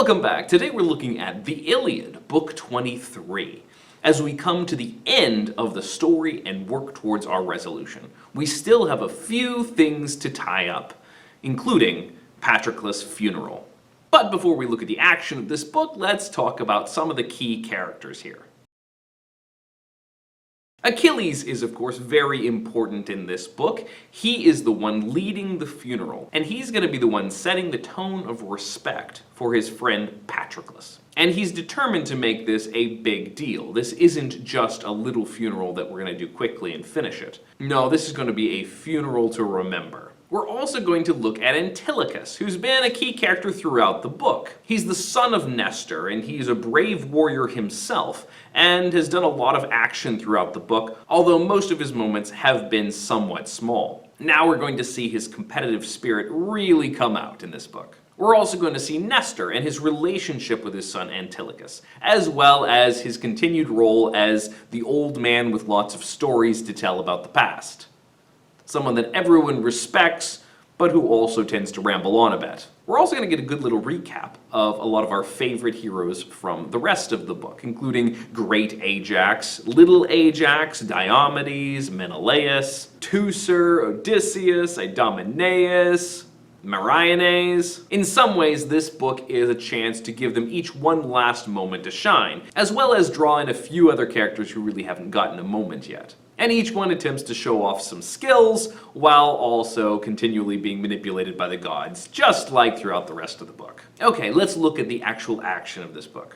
Welcome back. Today we're looking at the Iliad, book 23. As we come to the end of the story and work towards our resolution, we still have a few things to tie up, including Patroclus' funeral. But before we look at the action of this book, let's talk about some of the key characters here. Achilles is, of course, very important in this book. He is the one leading the funeral, and he's going to be the one setting the tone of respect for his friend Patroclus. And he's determined to make this a big deal. This isn't just a little funeral that we're going to do quickly and finish it. No, this is going to be a funeral to remember. We're also going to look at Antilochus, who's been a key character throughout the book. He's the son of Nestor, and he's a brave warrior himself, and has done a lot of action throughout the book, although most of his moments have been somewhat small. Now we're going to see his competitive spirit really come out in this book. We're also going to see Nestor and his relationship with his son Antilochus, as well as his continued role as the old man with lots of stories to tell about the past. Someone that everyone respects, but who also tends to ramble on a bit. We're also going to get a good little recap of a lot of our favorite heroes from the rest of the book, including Great Ajax, Little Ajax, Diomedes, Menelaus, Teucer, Odysseus, Idomeneus, Meriones. In some ways, this book is a chance to give them each one last moment to shine, as well as draw in a few other characters who really haven't gotten a moment yet. And each one attempts to show off some skills, while also continually being manipulated by the gods, just like throughout the rest of the book. Okay, let's look at the actual action of this book.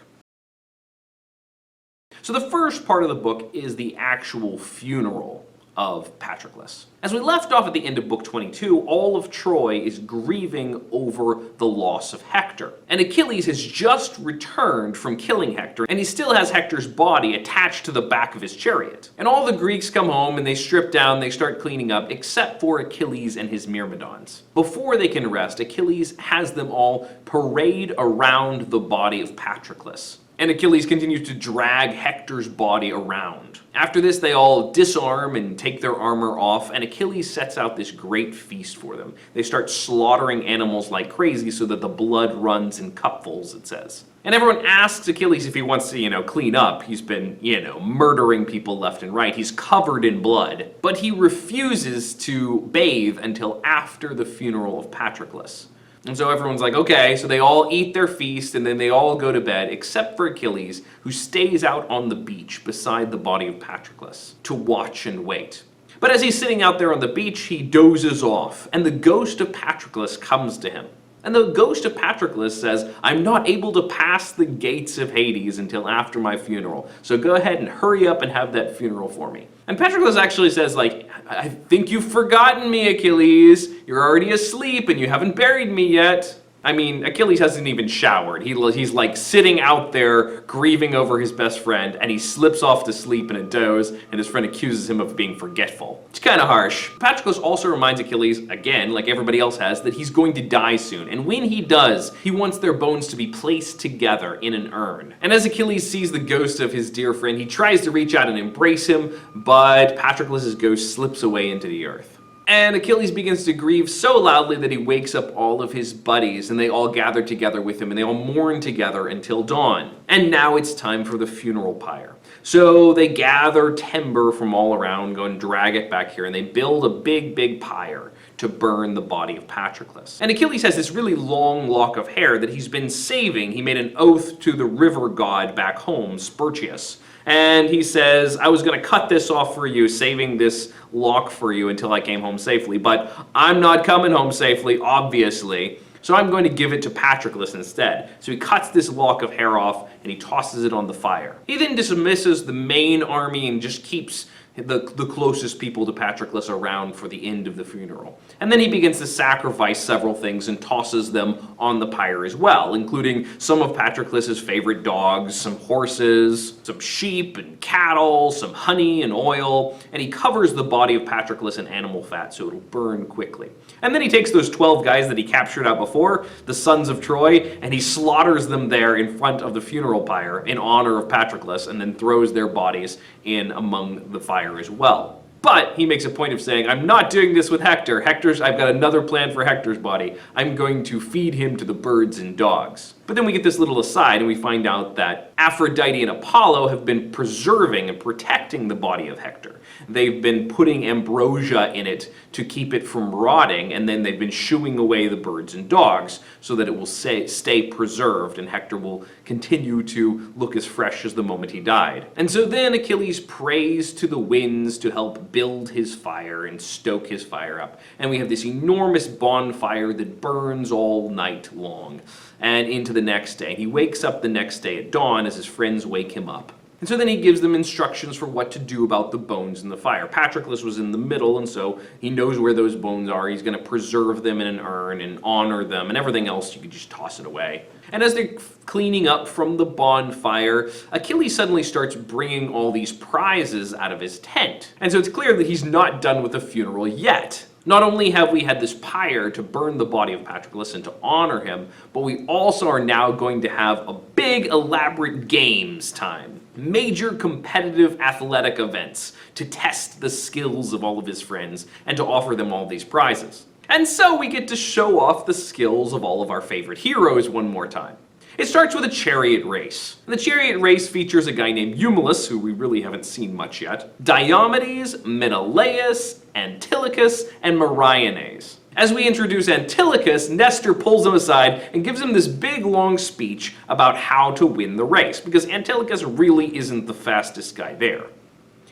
So the first part of the book is the actual funeral of Patroclus. As we left off at the end of book 22, all of Troy is grieving over the loss of Hector. And Achilles has just returned from killing Hector, and he still has Hector's body attached to the back of his chariot. And all the Greeks come home and they strip down, they start cleaning up, except for Achilles and his myrmidons. Before they can rest, Achilles has them all parade around the body of Patroclus. And Achilles continues to drag Hector's body around. After this, they all disarm and take their armor off, and Achilles sets out this great feast for them. They start slaughtering animals like crazy so that the blood runs in cupfuls, it says. And everyone asks Achilles if he wants to, clean up. He's been, murdering people left and right. He's covered in blood. But he refuses to bathe until after the funeral of Patroclus. And so everyone's like, okay, so they all eat their feast and then they all go to bed, except for Achilles, who stays out on the beach beside the body of Patroclus to watch and wait. But as he's sitting out there on the beach, he dozes off, and the ghost of Patroclus comes to him. And the ghost of Patroclus says, I'm not able to pass the gates of Hades until after my funeral, so go ahead and hurry up and have that funeral for me. And Patroclus actually says, I think you've forgotten me, Achilles. You're already asleep and you haven't buried me yet. I mean, Achilles hasn't even showered. He's like sitting out there grieving over his best friend, and he slips off to sleep in a doze, and his friend accuses him of being forgetful. It's kind of harsh. Patroclus also reminds Achilles, again, like everybody else has, that he's going to die soon. And when he does, he wants their bones to be placed together in an urn. And as Achilles sees the ghost of his dear friend, he tries to reach out and embrace him, but Patroclus' ghost slips away into the earth. And Achilles begins to grieve so loudly that he wakes up all of his buddies, and they all gather together with him, and they all mourn together until dawn. And now it's time for the funeral pyre. So they gather timber from all around, go and drag it back here, and they build a big pyre to burn the body of Patroclus. And Achilles has this really long lock of hair that he's been saving. He made an oath to the river god back home, Spercheius. And he says, I was going to cut this off for you, saving this lock for you until I came home safely. But I'm not coming home safely, obviously. So I'm going to give it to Patroclus instead. So he cuts this lock of hair off and he tosses it on the fire. He then dismisses the main army and just keeps the closest people to Patroclus around for the end of the funeral. And then he begins to sacrifice several things and tosses them on the pyre as well, including some of Patroclus' favorite dogs, some horses, some sheep and cattle, some honey and oil, and he covers the body of Patroclus in animal fat so it'll burn quickly. And then he takes those 12 guys that he captured out before, the sons of Troy, and he slaughters them there in front of the funeral pyre in honor of Patroclus, and then throws their bodies in among the fire as well. But he makes a point of saying, I'm not doing this with Hector. I've got another plan for Hector's body. I'm going to feed him to the birds and dogs. But then we get this little aside and we find out that Aphrodite and Apollo have been preserving and protecting the body of Hector. They've been putting ambrosia in it to keep it from rotting, and then they've been shooing away the birds and dogs so that it will stay preserved and Hector will continue to look as fresh as the moment he died. And so then Achilles prays to the winds to help build his fire and stoke his fire up. And we have this enormous bonfire that burns all night long and into the next day. He wakes up the next day at dawn as his friends wake him up. And so then he gives them instructions for what to do about the bones in the fire. Patroclus was in the middle, and so he knows where those bones are. He's going to preserve them in an urn and honor them, and everything else you could just toss it away. And as they're cleaning up from the bonfire, Achilles suddenly starts bringing all these prizes out of his tent. And so it's clear that he's not done with the funeral yet. Not only have we had this pyre to burn the body of Patroclus and to honor him, but we also are now going to have a big elaborate games time. Major competitive athletic events to test the skills of all of his friends and to offer them all these prizes. And so we get to show off the skills of all of our favorite heroes one more time. It starts with a chariot race. And the chariot race features a guy named Eumelus, who we really haven't seen much yet, Diomedes, Menelaus, Antilochus, and Meriones. As we introduce Antilochus, Nestor pulls him aside and gives him this big long speech about how to win the race, because Antilochus really isn't the fastest guy there.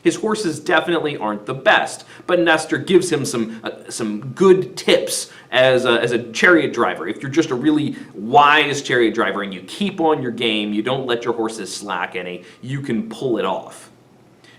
His horses definitely aren't the best, but Nestor gives him some good tips as a chariot driver. If you're just a really wise chariot driver and you keep on your game, you don't let your horses slack any, you can pull it off.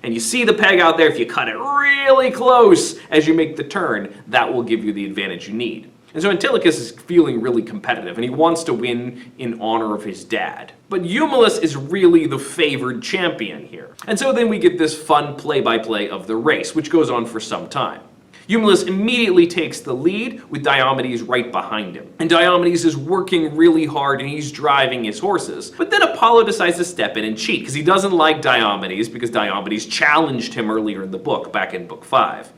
And you see the peg out there, if you cut it really close as you make the turn, that will give you the advantage you need. And so Antilochus is feeling really competitive, and he wants to win in honor of his dad. But Eumelus is really the favored champion here. And so then we get this fun play-by-play of the race, which goes on for some time. Eumelus immediately takes the lead, with Diomedes right behind him. And Diomedes is working really hard and he's driving his horses. But then Apollo decides to step in and cheat, because he doesn't like Diomedes, because Diomedes challenged him earlier in the book, back in book 5.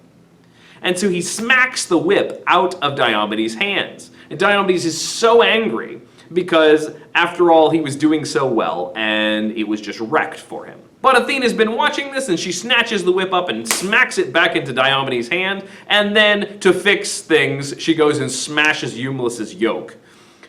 And so he smacks the whip out of Diomedes' hands. And Diomedes is so angry because, after all, he was doing so well and it was just wrecked for him. But Athena's been watching this and she snatches the whip up and smacks it back into Diomedes' hand. And then, to fix things, she goes and smashes Eumelus' yoke.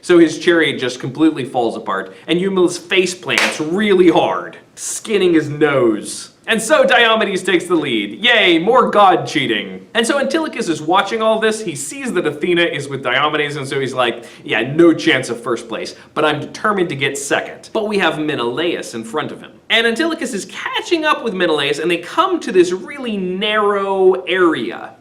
So his chariot just completely falls apart and Eumelus face plants really hard, skinning his nose. And so Diomedes takes the lead. Yay, more god cheating. And so Antilochus is watching all this. He sees that Athena is with Diomedes, and so he's like, yeah, no chance of first place, but I'm determined to get second. But we have Menelaus in front of him. And Antilochus is catching up with Menelaus, and they come to this really narrow area.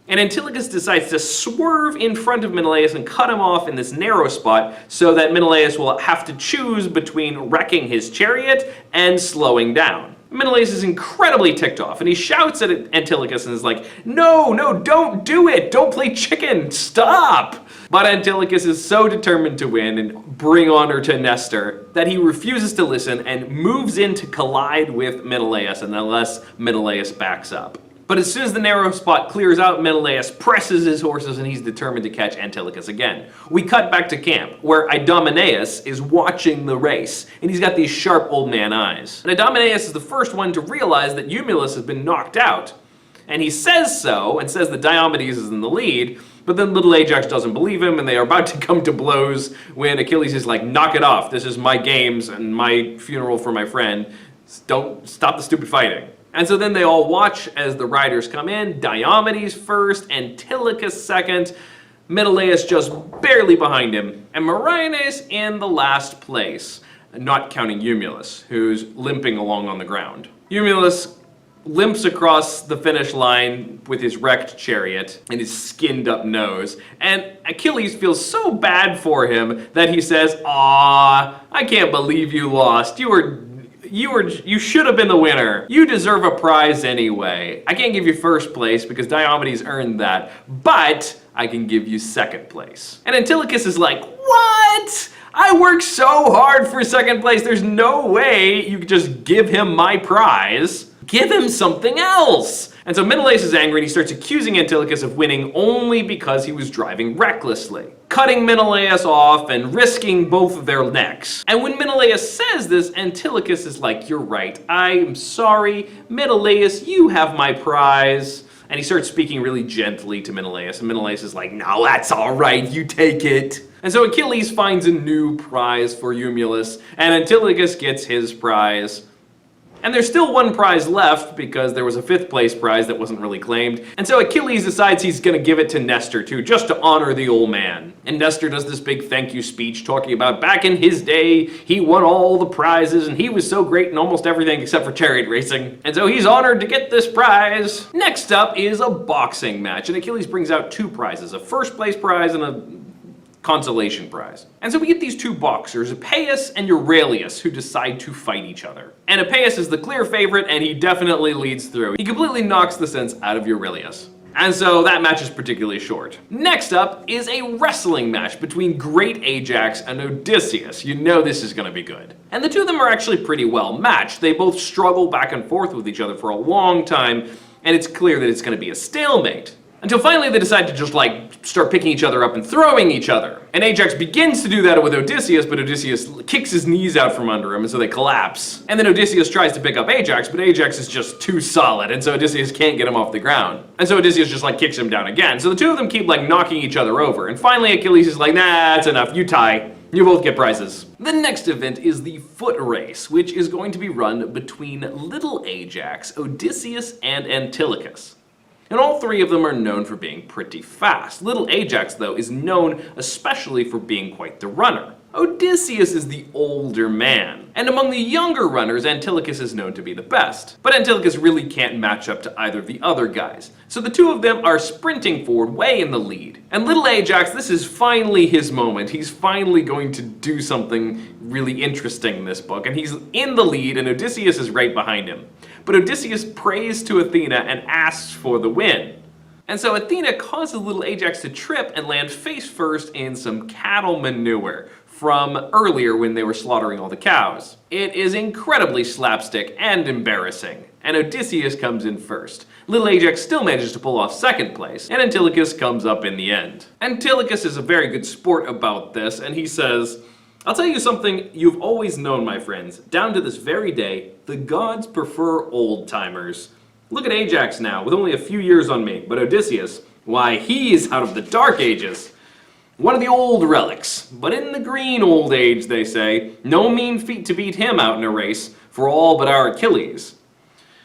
And Antilochus decides to swerve in front of Menelaus and cut him off in this narrow spot so that Menelaus will have to choose between wrecking his chariot and slowing down. Menelaus is incredibly ticked off, and he shouts at Antilochus and is like, no, don't do it! Don't play chicken! Stop! But Antilochus is so determined to win and bring honor to Nestor that he refuses to listen and moves in to collide with Menelaus, unless Menelaus backs up. But as soon as the narrow spot clears out, Menelaus presses his horses and he's determined to catch Antilochus again. We cut back to camp, where Idomeneus is watching the race, and he's got these sharp old man eyes. And Idomeneus is the first one to realize that Eumelus has been knocked out. And he says so, and says that Diomedes is in the lead, but then little Ajax doesn't believe him, and they are about to come to blows when Achilles is like, knock it off, this is my games and my funeral for my friend, don't stop the stupid fighting. And so then they all watch as the riders come in, Diomedes first, Antilochus second, Menelaus just barely behind him, and Meriones in the last place, not counting Eumelus, who's limping along on the ground. Eumelus limps across the finish line with his wrecked chariot and his skinned up nose, and Achilles feels so bad for him that he says, "Aw, I can't believe you lost. You should have been the winner. You deserve a prize anyway. I can't give you first place because Diomedes earned that, but I can give you second place." And Antilochus is like, what? I worked so hard for second place. There's no way you could just give him my prize. Give him something else! And so Menelaus is angry and he starts accusing Antilochus of winning only because he was driving recklessly, cutting Menelaus off and risking both of their necks. And when Menelaus says this, Antilochus is like, "You're right, I'm sorry, Menelaus, you have my prize." And he starts speaking really gently to Menelaus, and Menelaus is like, "No, that's all right, you take it." And so Achilles finds a new prize for Eumelus, and Antilochus gets his prize. And there's still one prize left because there was a 5th place prize that wasn't really claimed. And so Achilles decides he's gonna give it to Nestor too, just to honor the old man. And Nestor does this big thank you speech talking about back in his day, he won all the prizes and he was so great in almost everything except for chariot racing. And so he's honored to get this prize. Next up is a boxing match, and Achilles brings out 2 prizes, a 1st place prize and a consolation prize. And so we get these 2 boxers, Epeius and Euryalus, who decide to fight each other. And Epeius is the clear favorite, and he definitely leads through. He completely knocks the sense out of Euryalus. And so that match is particularly short. Next up is a wrestling match between great Ajax and Odysseus. You know this is going to be good. And the 2 of them are actually pretty well matched. They both struggle back and forth with each other for a long time, and it's clear that it's going to be a stalemate. Until finally they decide to just start picking each other up and throwing each other. And Ajax begins to do that with Odysseus, but Odysseus kicks his knees out from under him, and so they collapse. And then Odysseus tries to pick up Ajax, but Ajax is just too solid, and so Odysseus can't get him off the ground. And so Odysseus just kicks him down again. So the 2 of them keep knocking each other over. And finally Achilles is like, "Nah, that's enough, you tie. You both get prizes." The next event is the foot race, which is going to be run between little Ajax, Odysseus, and Antilochus. And all 3 of them are known for being pretty fast. Little Ajax, though, is known especially for being quite the runner. Odysseus is the older man, and among the younger runners, Antilochus is known to be the best. But Antilochus really can't match up to either of the other guys, so the 2 of them are sprinting forward way in the lead. And little Ajax, this is finally his moment. He's finally going to do something really interesting in this book, and he's in the lead, and Odysseus is right behind him. But Odysseus prays to Athena and asks for the win. And so Athena causes little Ajax to trip and land face first in some cattle manure from earlier when they were slaughtering all the cows. It is incredibly slapstick and embarrassing, and Odysseus comes in first. Little Ajax still manages to pull off 2nd place, and Antilochus comes up in the end. Antilochus is a very good sport about this, and he says, "I'll tell you something you've always known, my friends. Down to this very day, the gods prefer old-timers. Look at Ajax now, with only a few years on me, but Odysseus, why, he's out of the Dark Ages. One of the old relics, but in the green old age, they say. No mean feat to beat him out in a race, for all but our Achilles."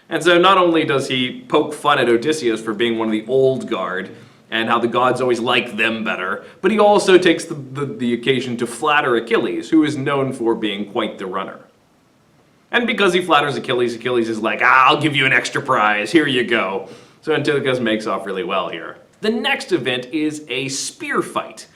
And so not only does he poke fun at Odysseus for being one of the old guard, and how the gods always like them better, but he also takes the occasion to flatter Achilles, who is known for being quite the runner. And because he flatters Achilles, Achilles is like, "I'll give you an extra prize, here you go." So Antilochus makes off really well here. The next event is a spear fight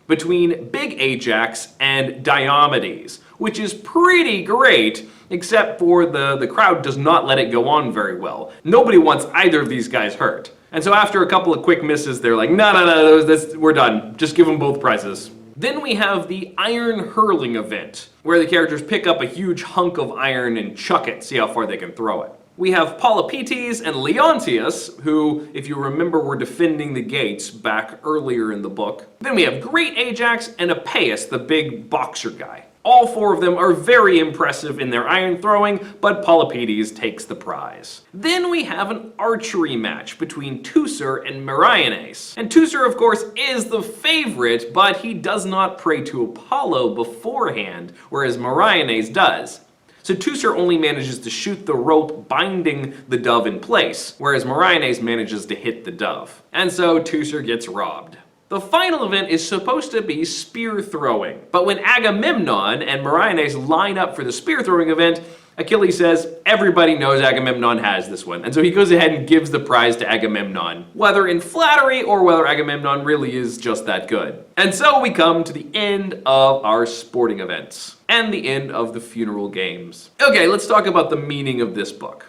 between Big Ajax and Diomedes, which is pretty great, except for the crowd does not let it go on very well. Nobody wants either of these guys hurt. And so after a couple of quick misses, they're like, no, we're done. Just give them both prizes. Then we have the iron hurling event, where the characters pick up a huge hunk of iron and chuck it, see how far they can throw it. We have Polypoetes and Leontius, who, if you remember, were defending the gates back earlier in the book. Then we have Great Ajax and Epeius, the big boxer guy. All 4 of them are very impressive in their iron throwing, but Polypoetes takes the prize. Then we have an archery match between Teucer and Meriones. And Teucer, of course, is the favorite, but he does not pray to Apollo beforehand, whereas Meriones does. So Teucer only manages to shoot the rope binding the dove in place, whereas Meriones manages to hit the dove. And so Teucer gets robbed. The final event is supposed to be spear throwing, but when Agamemnon and Meriones line up for the spear throwing event, Achilles says everybody knows Agamemnon has this one, and so he goes ahead and gives the prize to Agamemnon, whether in flattery or whether Agamemnon really is just that good. And so we come to the end of our sporting events, and the end of the funeral games. Okay, let's talk about the meaning of this book.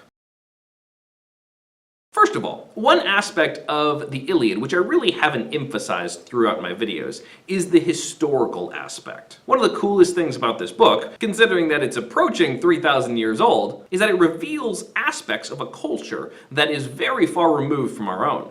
First of all, One aspect of the Iliad, which I really haven't emphasized throughout my videos, is the historical aspect. One of the coolest things about this book, considering that it's approaching 3,000 years old, is that it reveals aspects of a culture that is very far removed from our own.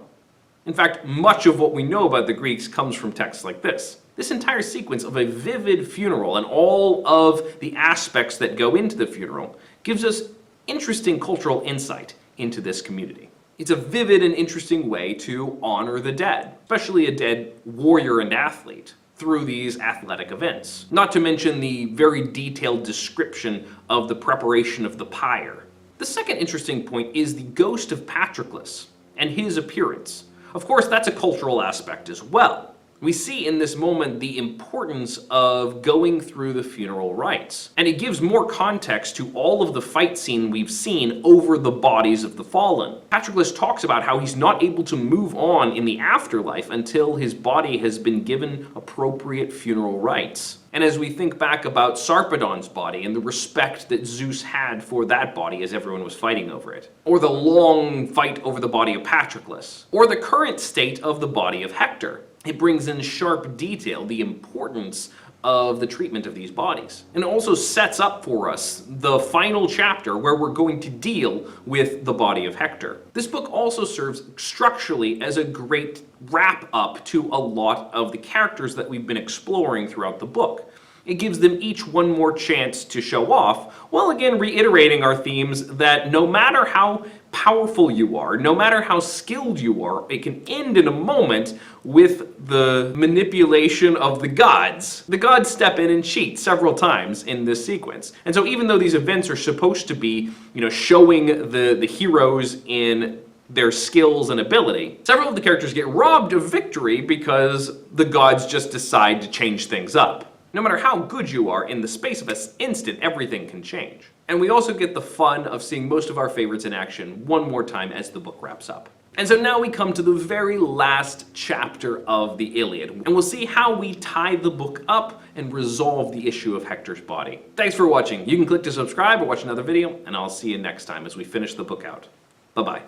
In fact, much of what we know about the Greeks comes from texts like this. This entire sequence of a vivid funeral and all of the aspects that go into the funeral gives us interesting cultural insight into this community. It's a vivid and interesting way to honor the dead, especially a dead warrior and athlete, through these athletic events. Not to mention the very detailed description of the preparation of the pyre. The second interesting point is the ghost of Patroclus and his appearance. Of course, that's a cultural aspect as well. We see in this moment the importance of going through the funeral rites. And it gives more context to all of the fight scene we've seen over the bodies of the fallen. Patroclus talks about how he's not able to move on in the afterlife until his body has been given appropriate funeral rites. And as we think back about Sarpedon's body and the respect that Zeus had for that body as everyone was fighting over it, or the long fight over the body of Patroclus, or the current state of the body of Hector, it brings in sharp detail the importance of the treatment of these bodies. And it also sets up for us the final chapter where we're going to deal with the body of Hector. This book also serves structurally as a great wrap-up to a lot of the characters that we've been exploring throughout the book. It gives them each one more chance to show off, while again reiterating our themes that no matter how powerful you are, no matter how skilled you are, it can end in a moment with the manipulation of the gods. The gods step in and cheat several times in this sequence. And so even though these events are supposed to be, showing the heroes in their skills and ability, several of the characters get robbed of victory because the gods just decide to change things up. No matter how good you are, in the space of an instant, everything can change. And we also get the fun of seeing most of our favorites in action one more time as the book wraps up. And so now we come to the very last chapter of the Iliad, and we'll see how we tie the book up and resolve the issue of Hector's body. Thanks for watching. You can click to subscribe or watch another video, and I'll see you next time as we finish the book out. Bye-bye.